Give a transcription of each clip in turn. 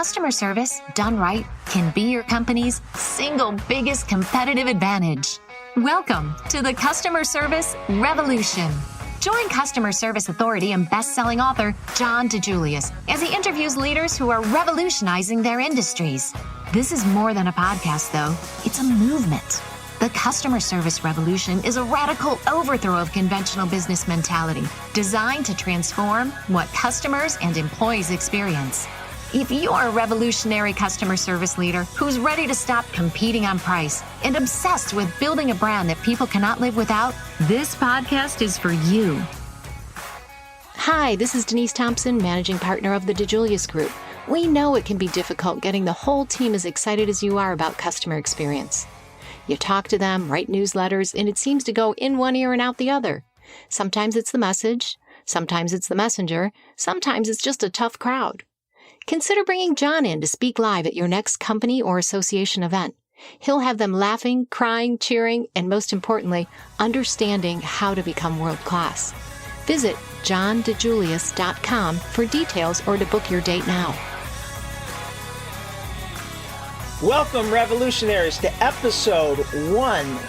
Customer service, done right, can be your company's single biggest competitive advantage. Welcome to the Customer Service Revolution. Join customer service authority and best-selling author John DeJulius as he interviews leaders who are revolutionizing their industries. This is more than a podcast, though. It's a movement. The Customer Service Revolution is a radical overthrow of conventional business mentality designed to transform what customers and employees experience. If you are a revolutionary customer service leader who's ready to stop competing on price and obsessed with building a brand that people cannot live without, this podcast is for you. Hi, this is Denise Thompson, managing partner of the DeJulius Group. We know it can be difficult getting the whole team as excited as you are about customer experience. You talk to them, write newsletters, and it seems to go in one ear and out the other. Sometimes it's the message, sometimes it's the messenger, sometimes it's just a tough crowd. Consider bringing John in to speak live at your next company or association event. He'll have them laughing, crying, cheering, and most importantly, understanding how to become world-class. Visit johndejulius.com for details or to book your date now. Welcome, revolutionaries, to episode 150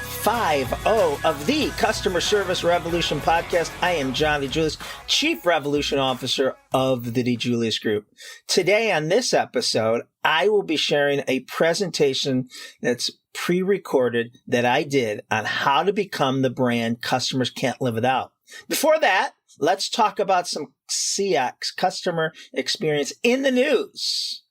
of the Customer Service Revolution podcast. I am John DeJulius, Chief Revolution Officer of the DeJulius Group. Today on this episode, I will be sharing a presentation that's pre-recorded that I did on how to become the brand customers can't live without. Before that, let's talk about some CX, customer experience, in the news.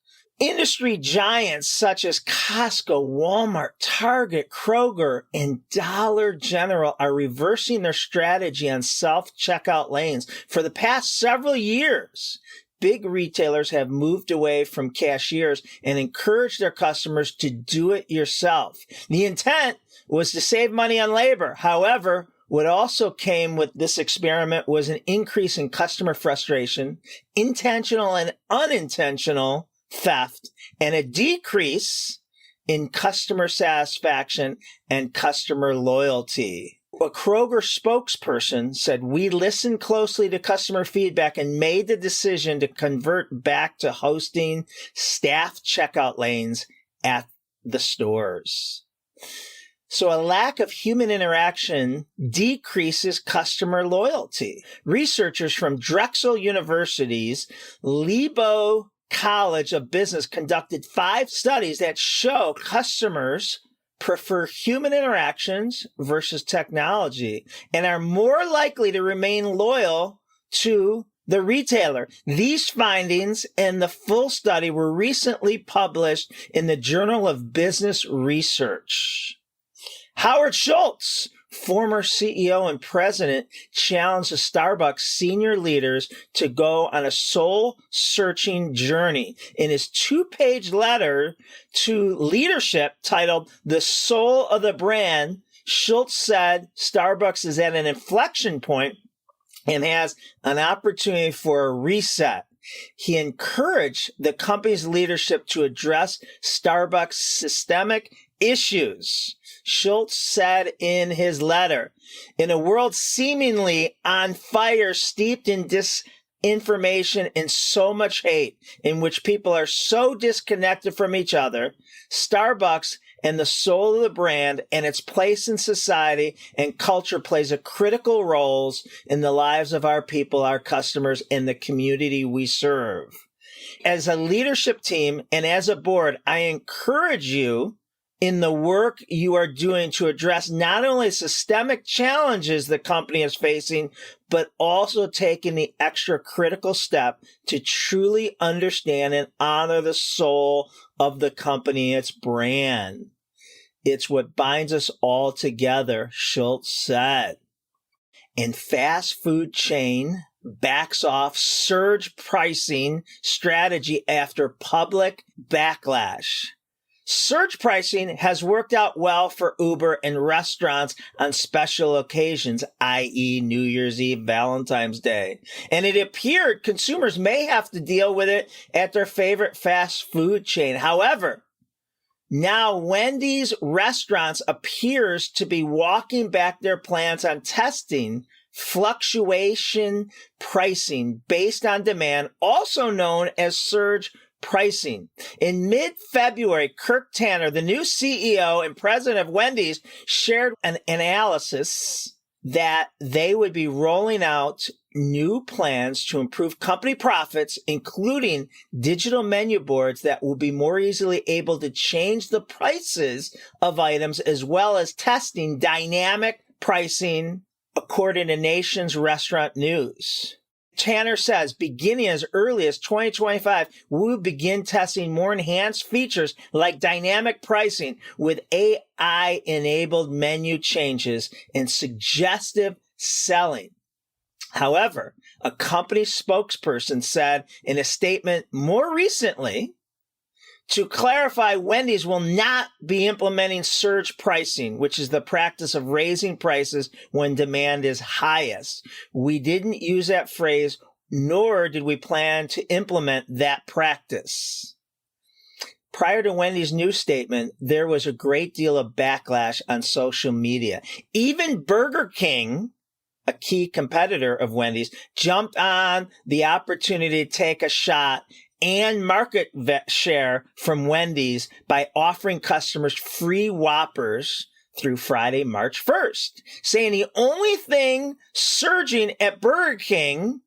Industry giants such as Costco, Walmart, Target, Kroger, and Dollar General are reversing their strategy on self-checkout lanes. For the past several years, big retailers have moved away from cashiers and encouraged their customers to do it yourself. The intent was to save money on labor. However, what also came with this experiment was an increase in customer frustration, intentional and unintentional theft, and a decrease in customer satisfaction and customer loyalty. A Kroger spokesperson said, "We listened closely to customer feedback and made the decision to convert back to hosting staff checkout lanes at the stores." So a lack of human interaction decreases customer loyalty. Researchers from Drexel University's Lebo College of Business conducted 5 studies that show customers prefer human interactions versus technology and are more likely to remain loyal to the retailer. These findings and the full study were recently published in the Journal of Business Research. Howard Schultz, former CEO and president, challenged the Starbucks senior leaders to go on a soul-searching journey. In his 2-page letter to leadership titled "The Soul of the Brand," Schultz said Starbucks is at an inflection point and has an opportunity for a reset. He encouraged the company's leadership to address Starbucks' systemic issues. Schultz said in his letter, "In a world seemingly on fire, steeped in disinformation and so much hate, in which people are so disconnected from each other, Starbucks and the soul of the brand and its place in society and culture plays a critical role in the lives of our people, our customers, and the community we serve. As a leadership team and as a board, I encourage you in the work you are doing to address not only systemic challenges the company is facing, but also taking the extra critical step to truly understand and honor the soul of the company, its brand. It's what binds us all together," Schultz said. And fast food chain backs off surge pricing strategy after public backlash. Surge pricing has worked out well for Uber and restaurants on special occasions, i.e. New Year's Eve, Valentine's Day. And it appeared consumers may have to deal with it at their favorite fast food chain. However, now Wendy's restaurants appears to be walking back their plans on testing fluctuation pricing based on demand, also known as surge pricing. In mid-February, Kirk Tanner, the new CEO and president of Wendy's, shared an analysis that they would be rolling out new plans to improve company profits, including digital menu boards that will be more easily able to change the prices of items, as well as testing dynamic pricing, according to Nation's Restaurant News. Tanner says, beginning as early as 2025, we will begin testing more enhanced features like dynamic pricing with AI-enabled menu changes and suggestive selling. However, a company spokesperson said in a statement more recently, to clarify, Wendy's will not be implementing surge pricing, which is the practice of raising prices when demand is highest. We didn't use that phrase, nor did we plan to implement that practice. Prior to Wendy's new statement, there was a great deal of backlash on social media. Even Burger King, a key competitor of Wendy's, jumped on the opportunity to take a shot and market share from Wendy's by offering customers free Whoppers through Friday, March 1st, saying the only thing surging at Burger King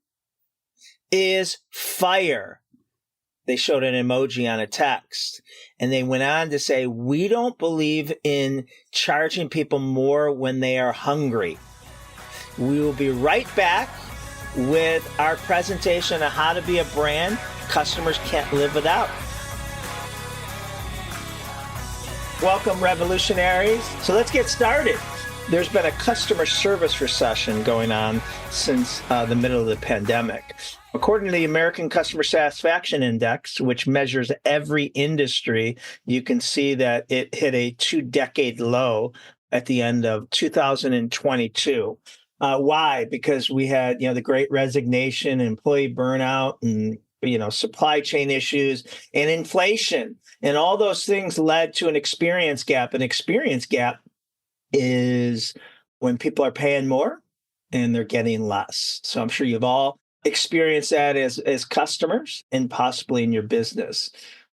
is fire. They showed an emoji on a text, and they went on to say, we don't believe in charging people more when they are hungry. We will be right back with our presentation on how to be a brand customers can't live without. Welcome, revolutionaries. So let's get started. There's been a customer service recession going on since the middle of the pandemic. According to the American Customer Satisfaction Index, which measures every industry, you can see that it hit a 2-decade low at the end of 2022. Why? Because we had, the Great Resignation, employee burnout, and supply chain issues and inflation, and all those things led to an experience gap. An experience gap is when people are paying more and they're getting less. So I'm sure you've all experienced that as customers and possibly in your business.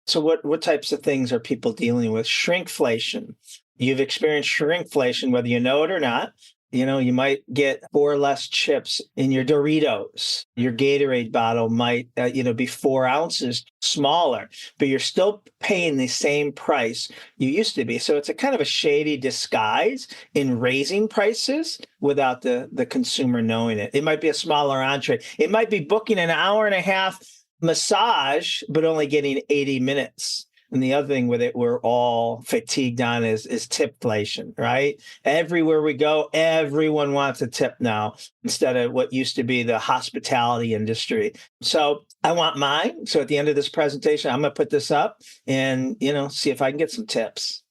So what types of things are people dealing with? Shrinkflation. You've experienced shrinkflation, whether you know it or not. You might get 4 less chips in your Doritos. Your Gatorade bottle might, be 4 ounces smaller, but you're still paying the same price you used to be. So it's a kind of a shady disguise in raising prices without the consumer knowing it. It might be a smaller entree. It might be booking an hour and a half massage, but only getting 80 minutes. And the other thing with it, we're all fatigued on is tipflation, right? Everywhere we go, everyone wants a tip now instead of what used to be the hospitality industry. So I want mine. So at the end of this presentation, I'm going to put this up and, see if I can get some tips.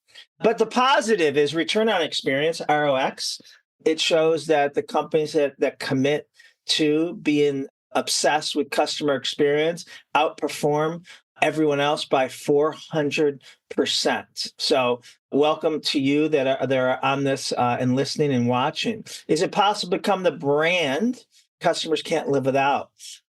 But the positive is return on experience, ROX. It shows that the companies that commit to being obsessed with customer experience outperform everyone else by 400%. So welcome to you that are on this and listening and watching. Is it possible to become the brand customers can't live without?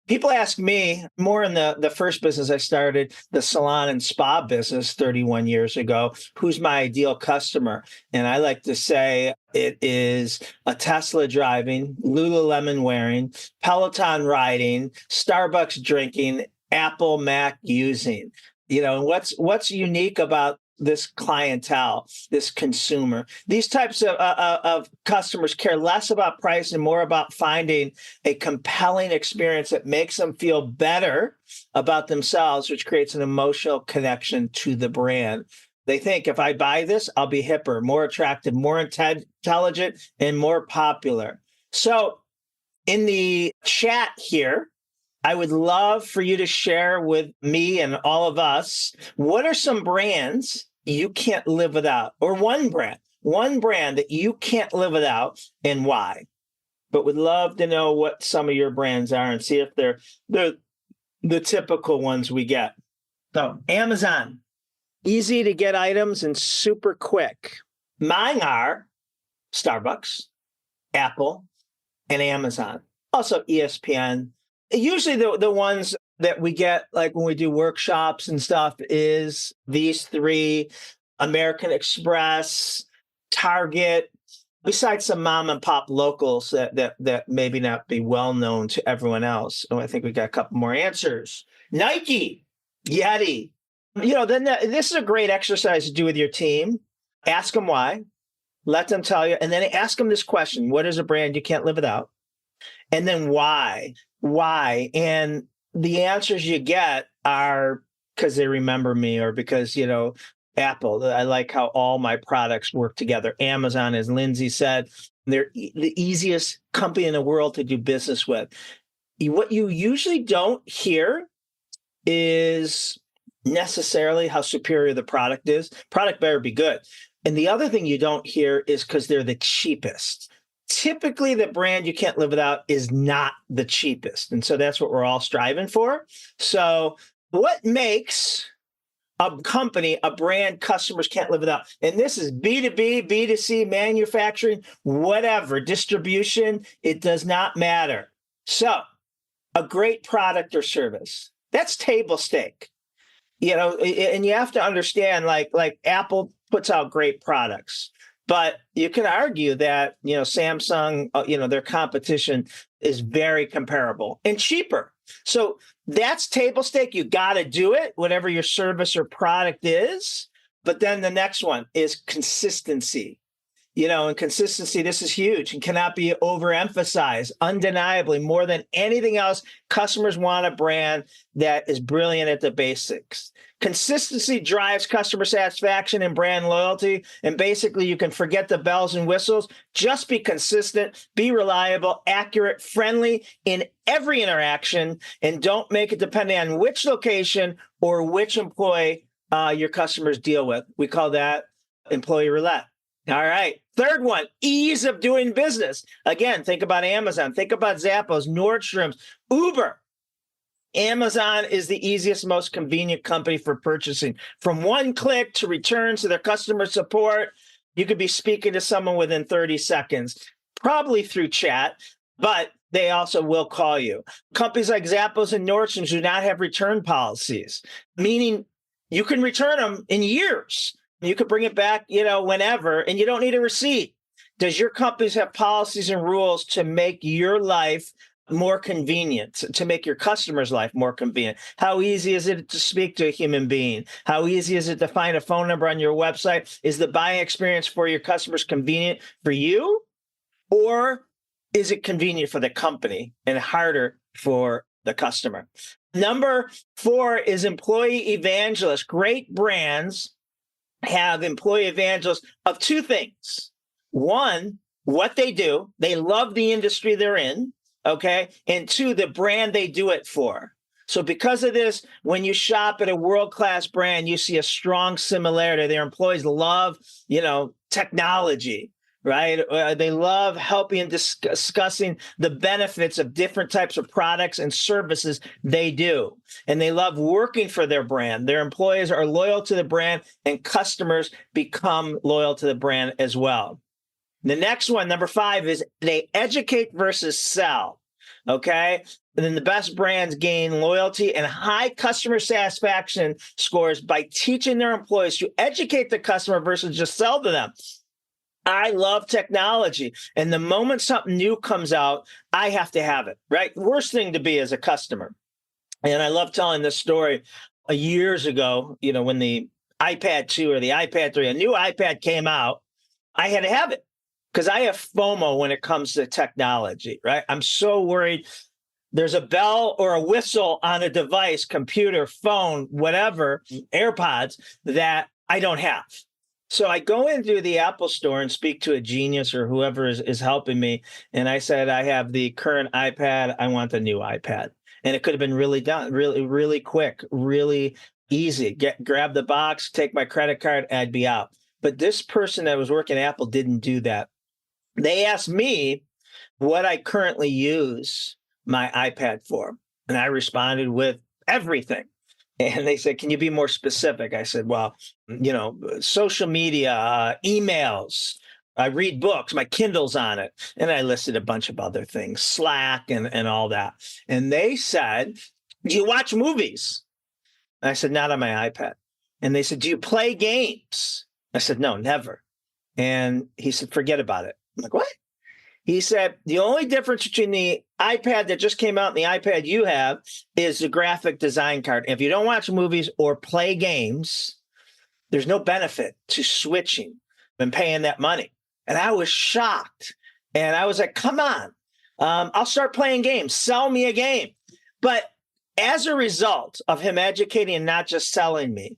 People ask me more in the first business I started, the salon and spa business 31 years ago, who's my ideal customer? And I like to say it is a Tesla driving, Lululemon wearing, Peloton riding, Starbucks drinking, Apple, Mac using. What's unique about this clientele, this consumer? These types of customers care less about price and more about finding a compelling experience that makes them feel better about themselves, which creates an emotional connection to the brand. They think if I buy this, I'll be hipper, more attractive, more intelligent, and more popular. So in the chat here, I would love for you to share with me and all of us, what are some brands you can't live without, or one brand that you can't live without and why? But would love to know what some of your brands are and see if they're the typical ones we get. So Amazon, easy to get items and super quick. Mine are Starbucks, Apple, and Amazon. Also ESPN. Usually the ones that we get, like when we do workshops and stuff, is these three: American Express, Target, besides some mom and pop locals that maybe not be well known to everyone else. Oh, I think we got a couple more answers. Nike, Yeti. This is a great exercise to do with your team. Ask them why. Let them tell you. And then ask them this question: what is a brand you can't live without? And then why? Why? And the answers you get are because they remember me, or because, Apple, I like how all my products work together. Amazon, as Lindsay said, they're the easiest company in the world to do business with. What you usually don't hear is necessarily how superior the product is. Product better be good. And the other thing you don't hear is because they're the cheapest. Typically, the brand you can't live without is not the cheapest. And so that's what we're all striving for. So what makes a company, a brand customers can't live without? And this is B2B, B2C, manufacturing, whatever, distribution, it does not matter. So a great product or service, that's table stake. And you have to understand, like Apple puts out great products, but you can argue that, Samsung, their competition is very comparable and cheaper. So that's table stake. You got to do it, whatever your service or product is. But then the next one is consistency. And consistency, this is huge and cannot be overemphasized. Undeniably, more than anything else, customers want a brand that is brilliant at the basics. Consistency drives customer satisfaction and brand loyalty. And basically, you can forget the bells and whistles. Just be consistent, be reliable, accurate, friendly in every interaction, and don't make it depending on which location or which employee your customers deal with. We call that employee roulette. All right. Third one, ease of doing business. Again, think about Amazon. Think about Zappos, Nordstrom's, Uber. Amazon is the easiest, most convenient company for purchasing. From one click to returns to their customer support, you could be speaking to someone within 30 seconds, probably through chat, but they also will call you. Companies like Zappos and Nordstrom's do not have return policies, meaning you can return them in years. You could bring it back, whenever, and you don't need a receipt. Does your companies have policies and rules to make your life more convenient, to make your customers' life more convenient? How easy is it to speak to a human being? How easy is it to find a phone number on your website? Is the buying experience for your customers convenient for you? Or is it convenient for the company and harder for the customer? Number 4 is employee evangelists. Great brands have employee evangelists of two things. One, what they do. They love the industry they're in, okay? And 2, the brand they do it for. So because of this, when you shop at a world-class brand, you see a strong similarity. Their employees love, technology, right? They love helping and discussing the benefits of different types of products and services they do. And they love working for their brand. Their employees are loyal to the brand, and customers become loyal to the brand as well. The next one, number 5, is they educate versus sell. Okay. And then the best brands gain loyalty and high customer satisfaction scores by teaching their employees to educate the customer versus just sell to them. I love technology. And the moment something new comes out, I have to have it, right? Worst thing to be as a customer. And I love telling this story. Years ago, when the iPad 2 or the iPad 3, a new iPad came out, I had to have it because I have FOMO when it comes to technology, right? I'm so worried there's a bell or a whistle on a device, computer, phone, whatever, AirPods, that I don't have. So I go into the Apple store and speak to a genius or whoever is helping me. And I said, I have the current iPad. I want the new iPad. And it could have been really done, really, really quick, really easy. Grab the box, take my credit card, I'd be out. But this person that was working at Apple didn't do that. They asked me what I currently use my iPad for. And I responded with everything. And they said, can you be more specific? I said, well, social media, emails, I read books, my Kindle's on it. And I listed a bunch of other things, Slack and all that. And they said, Do you watch movies? And I said, not on my iPad. And they said, do you play games? I said, no, never. And he said, forget about it. I'm like, what? He said, the only difference between the iPad that just came out and the iPad you have is the graphic design card. If you don't watch movies or play games, there's no benefit to switching and paying that money. And I was shocked. And I was like, come on, I'll start playing games. Sell me a game. But as a result of him educating and not just selling me,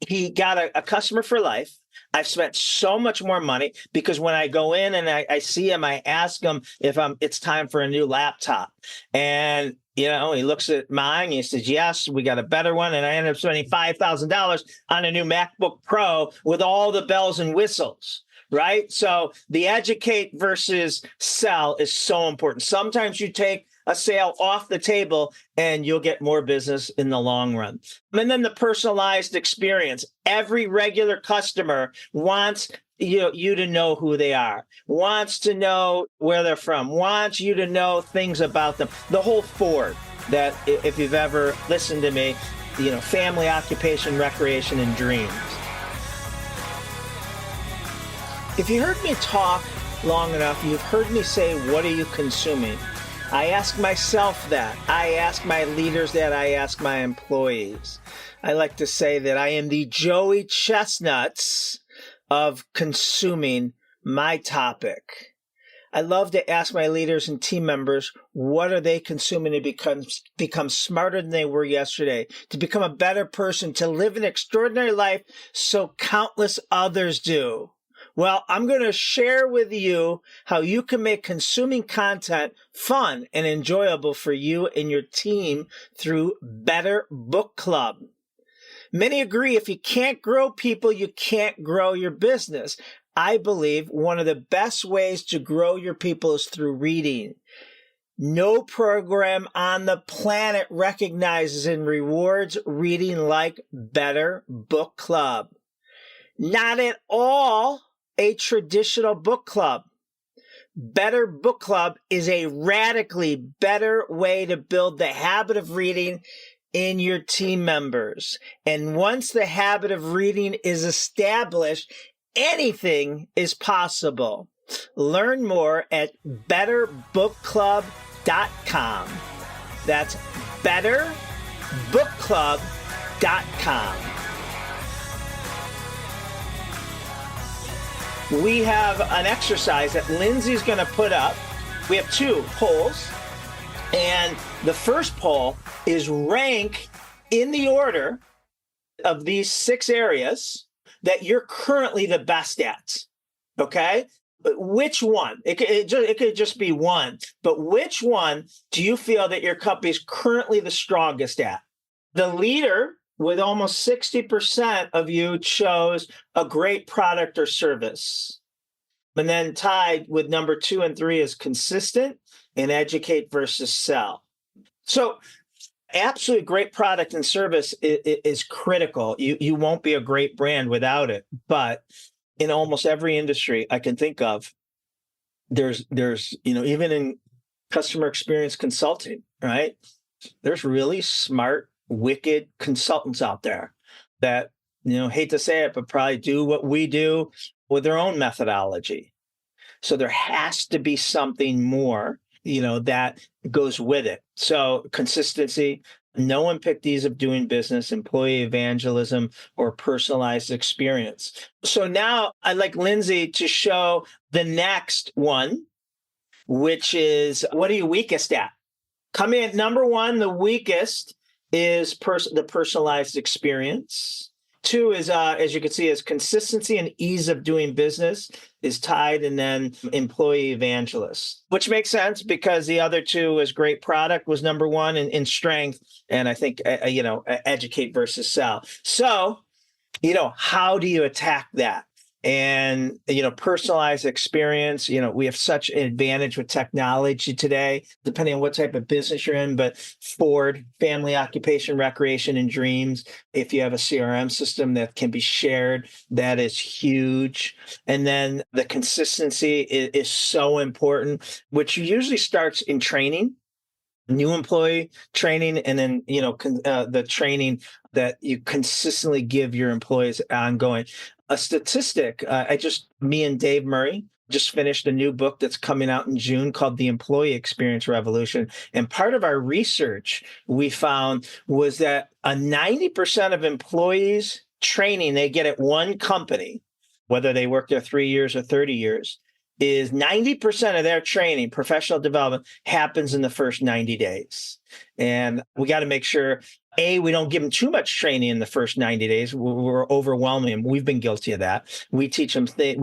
he got a customer for life. I've spent so much more money because when I go in and I see him, I ask him if it's time for a new laptop. And, he looks at mine and he says, yes, we got a better one. And I ended up spending $5,000 on a new MacBook Pro with all the bells and whistles. Right? So the educate versus sell is so important. Sometimes you take a sale off the table and you'll get more business in the long run. And then the personalized experience. Every regular customer wants you to know who they are, wants to know where they're from, wants you to know things about them. The whole Ford that, if you've ever listened to me, family, occupation, recreation, and dreams. If you heard me talk long enough, you've heard me say, what are you consuming? I ask myself that. I ask my leaders that. I ask my employees. I like to say that I am the Joey Chestnuts of consuming my topic. I love to ask my leaders and team members, what are they consuming to become smarter than they were yesterday, to become a better person, to live an extraordinary life so countless others do. Well, I'm going to share with you how you can make consuming content fun and enjoyable for you and your team through Better Book Club. Many agree if you can't grow people, you can't grow your business. I believe one of the best ways to grow your people is through reading. No program on the planet recognizes and rewards reading like Better Book Club. Not at all a traditional book club. Better Book Club is a radically better way to build the habit of reading in your team members. And once the habit of reading is established, anything is possible. Learn more at betterbookclub.com. That's betterbookclub.com. We have an exercise that Lindsay's going to put up. We have two polls. And the first poll is rank in the order of these 6 areas that you're currently the best at. Okay? But which one? It could just be one. But which one do you feel that your company is currently the strongest at? The leader, with almost 60% of you, chose a great product or service. And then tied with number 2 and 3 is consistent and educate versus sell. So absolutely great product and service is critical. You won't be a great brand without it. But in almost every industry I can think of, there's even in customer experience consulting, right? There's really smart, wicked consultants out there that, hate to say it, but probably do what we do with their own methodology. So there has to be something more, that goes with it. So consistency, no one picked ease of doing business, employee evangelism, or personalized experience. So now I'd like Lindsay to show the next one, which is, what are you weakest at? Coming at number 1, the weakest is the personalized experience. 2 is, as you can see, is consistency and ease of doing business is tied, and then employee evangelist, which makes sense because the other 2 is great product was number 1 in strength. And I think, educate versus sell. So, how do you attack that? And, personalized experience, we have such an advantage with technology today, depending on what type of business you're in. But Ford, family, occupation, recreation, and dreams. If you have a CRM system that can be shared, that is huge. And then the consistency is so important, which usually starts in training. new employee training, and then, the training that you consistently give your employees ongoing. A statistic, me and Dave Murray just finished a new book that's coming out in June called The Employee Experience Revolution. And part of our research we found was that a 90% of employees training they get at one company, whether they work there 3 years or 30 years, is 90% of their training, professional development, happens in the first 90 days. And we got to make sure, we don't give them too much training in the first 90 days. We're overwhelming them. We've been guilty of that. We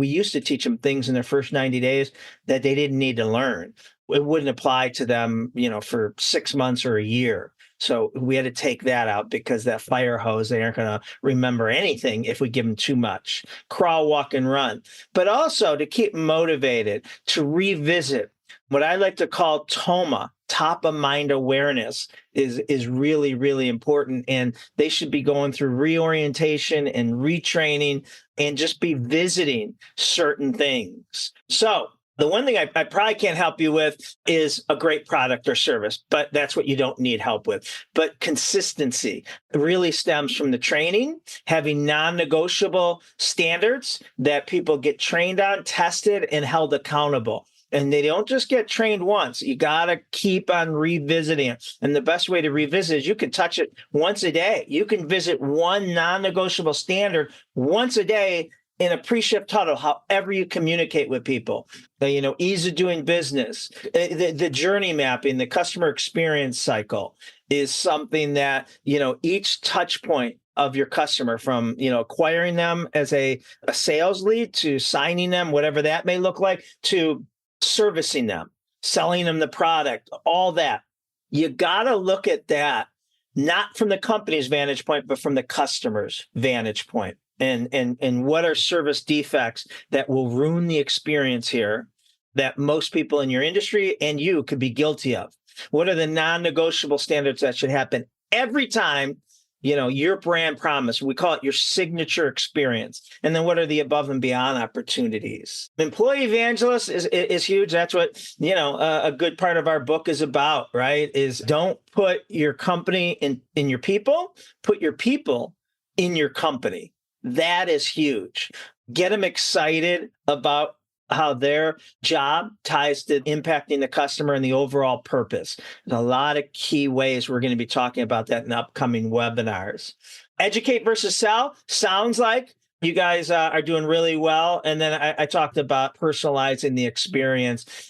used to teach them things in their first 90 days that they didn't need to learn. It wouldn't apply to them, for 6 months or a year. So we had to take that out because that fire hose, they aren't going to remember anything if we give them too much. Crawl, walk, and run. But also to keep motivated, to revisit what I like to call TOMA, top of mind awareness, is really, really important. And they should be going through reorientation and retraining and just be visiting certain things. So the one thing I probably can't help you with is a great product or service, but that's what you don't need help with. But consistency really stems from the training, having non-negotiable standards that people get trained on, tested, and held accountable. And they don't just get trained once. You got to keep on revisiting it. And the best way to revisit is you can touch it once a day. You can visit one non-negotiable standard once a day in a pre-shift huddle, however you communicate with people. Ease of doing business, the journey mapping, the customer experience cycle is something that, each touch point of your customer, from, acquiring them as a sales lead to signing them, whatever that may look like, to servicing them, selling them the product, all that. You got to look at that, not from the company's vantage point, but from the customer's vantage point. And what are service defects that will ruin the experience here that most people in your industry and you could be guilty of? What are the non-negotiable standards that should happen every time, your brand promise? We call it your signature experience. And then what are the above and beyond opportunities? Employee evangelist is huge. That's what, a good part of our book is about, right? Is don't put your company in your people, put your people in your company. That is huge. Get them excited about how their job ties to impacting the customer and the overall purpose. There's a lot of key ways we're going to be talking about that in upcoming webinars. Educate versus sell sounds like you guys are doing really well. And then I talked about personalizing the experience,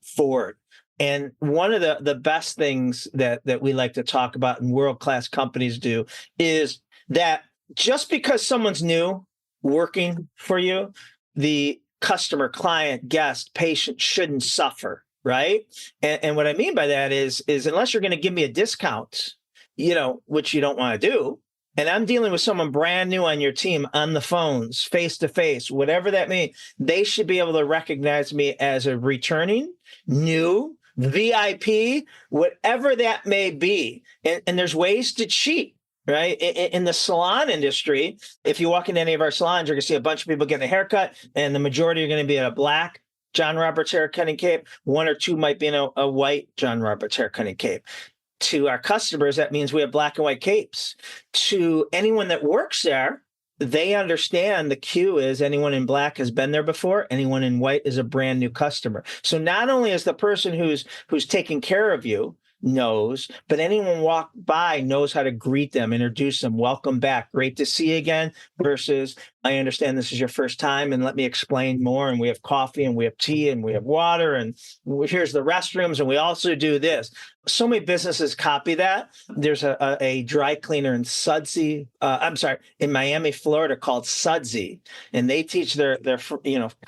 forward. And one of the best things that we like to talk about and world-class companies do is that just because someone's new working for you, the customer, client, guest, patient shouldn't suffer, right? And what I mean by that is unless you're going to give me a discount, which you don't want to do, and I'm dealing with someone brand new on your team on the phones, face to face, whatever that means, they should be able to recognize me as a returning, new, VIP, whatever that may be. And there's ways to cheat. Right? In the salon industry, if you walk into any of our salons, you're going to see a bunch of people getting a haircut, and the majority are going to be in a black John Roberts haircutting cape. One or two might be in a white John Roberts haircutting cape. To our customers, that means we have black and white capes. To anyone that works there, they understand the cue is anyone in black has been there before. Anyone in white is a brand new customer. So not only is the person who's taking care of you knows, but anyone walk by knows how to greet them, introduce them, welcome back, great to see you again, versus I understand this is your first time and let me explain more. And we have coffee and we have tea and we have water and here's the restrooms and we also do this. So many businesses copy that. There's a dry cleaner in in Miami, Florida called Sudsy, and they teach their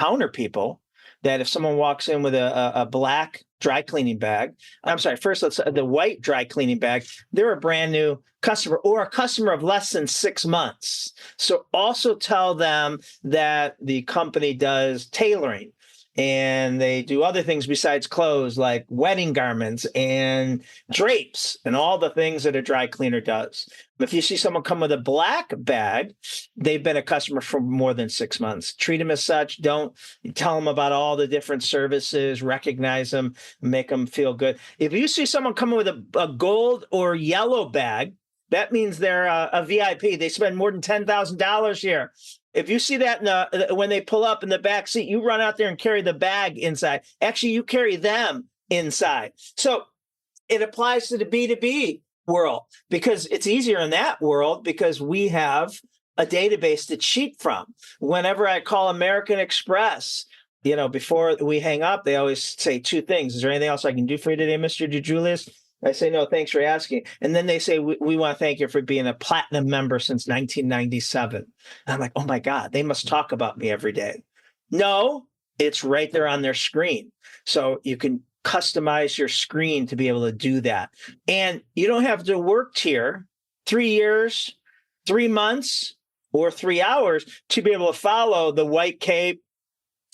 counter people that if someone walks in with a black dry cleaning bag, the white dry cleaning bag, they're a brand new customer or a customer of less than 6 months. So also tell them that the company does tailoring and they do other things besides clothes, like wedding garments and drapes and all the things that a dry cleaner does. If you see someone come with a black bag, they've been a customer for more than 6 months. Treat them as such. Don't tell them about all the different services, recognize them, make them feel good. If you see someone coming with a gold or yellow bag, that means they're a VIP. They spend more than $10,000 here. If you see that when they pull up in the back seat, you run out there and carry the bag inside. Actually, you carry them inside. So it applies to the B2B world because it's easier in that world because we have a database to cheat from. Whenever I call American Express, before we hang up, they always say two things. Is there anything else I can do for you today, Mr. DeJulius? I say, no, thanks for asking. And then they say, we want to thank you for being a platinum member since 1997. And I'm like, oh my God, they must talk about me every day. No, it's right there on their screen. So you can customize your screen to be able to do that. And you don't have to work here 3 years, 3 months, or 3 hours to be able to follow the white cape,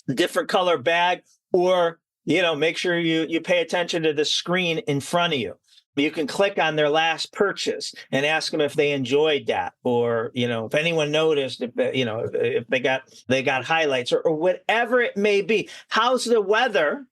the different color bag, or make sure you pay attention to the screen in front of you. You can click on their last purchase and ask them if they enjoyed that, or if anyone noticed, if they got highlights or whatever it may be. How's the weather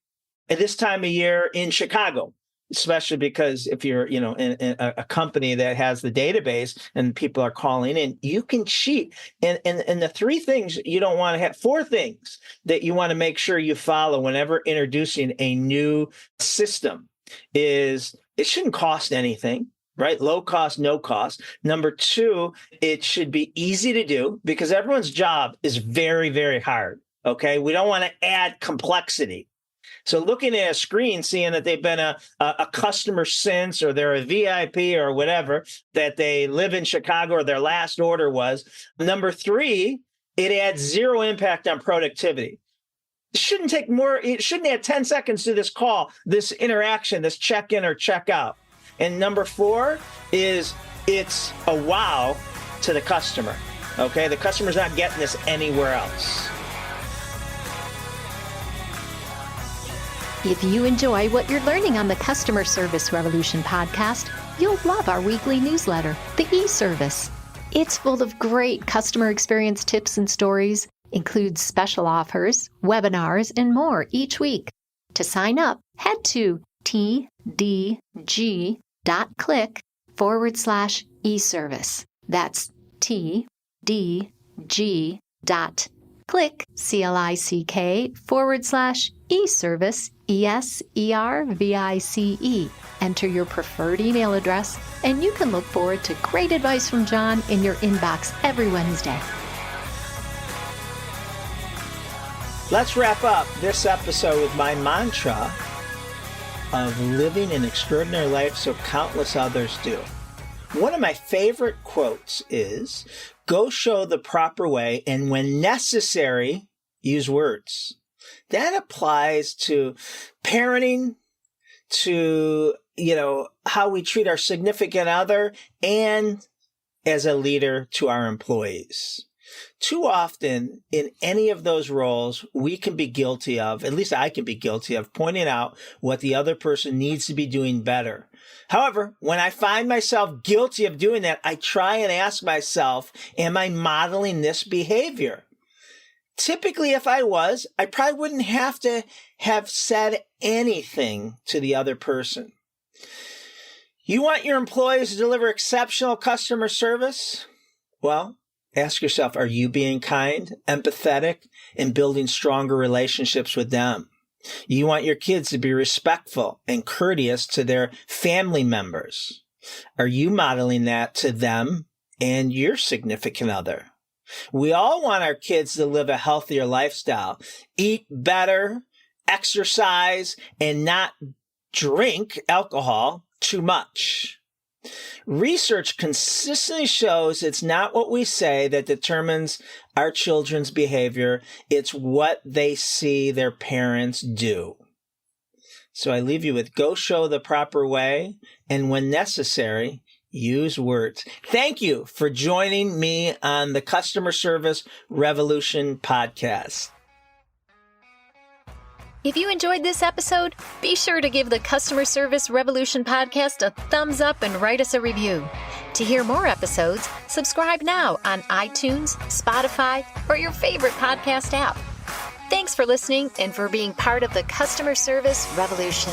at this time of year in Chicago? Especially because if you're, in a company that has the database and people are calling in, you can cheat. And the 3 things you don't want to have, 4 things that you want to make sure you follow whenever introducing a new system is it shouldn't cost anything, right? Low cost, no cost. Number 2, it should be easy to do because everyone's job is very, very hard. Okay. We don't want to add complexity. So looking at a screen, seeing that they've been a customer since, or they're a VIP or whatever, that they live in Chicago or their last order was. Number 3, it adds 0 impact on productivity. It shouldn't add 10 seconds to this call, this interaction, this check-in or check-out. And number 4 is it's a wow to the customer. Okay, the customer's not getting this anywhere else. If you enjoy what you're learning on the Customer Service Revolution podcast, you'll love our weekly newsletter, The E-Service. It's full of great customer experience tips and stories, includes special offers, webinars, and more each week. To sign up, head to tdg.click/e-service. That's tdg.click/e-service, ESERVICE. Enter your preferred email address, and you can look forward to great advice from John in your inbox every Wednesday. Let's wrap up this episode with my mantra of living an extraordinary life so countless others do. One of my favorite quotes is, go show the proper way, and when necessary, use words. That applies to parenting, to, how we treat our significant other, and as a leader to our employees. Too often in any of those roles, we can be guilty of, at least I can be guilty of, pointing out what the other person needs to be doing better. However, when I find myself guilty of doing that, I try and ask myself, am I modeling this behavior? Typically, if I was, I probably wouldn't have to have said anything to the other person. You want your employees to deliver exceptional customer service? Well, ask yourself, are you being kind, empathetic, and building stronger relationships with them? You want your kids to be respectful and courteous to their family members. Are you modeling that to them and your significant other? We all want our kids to live a healthier lifestyle, eat better, exercise, and not drink alcohol too much. Research consistently shows it's not what we say that determines our children's behavior. It's what they see their parents do. So I leave you with go show the proper way, and when necessary, use words. Thank you for joining me on the Customer Service Revolution podcast. If you enjoyed this episode, be sure to give the Customer Service Revolution podcast a thumbs up and write us a review. To hear more episodes, subscribe now on iTunes, Spotify, or your favorite podcast app. Thanks for listening and for being part of the Customer Service Revolution.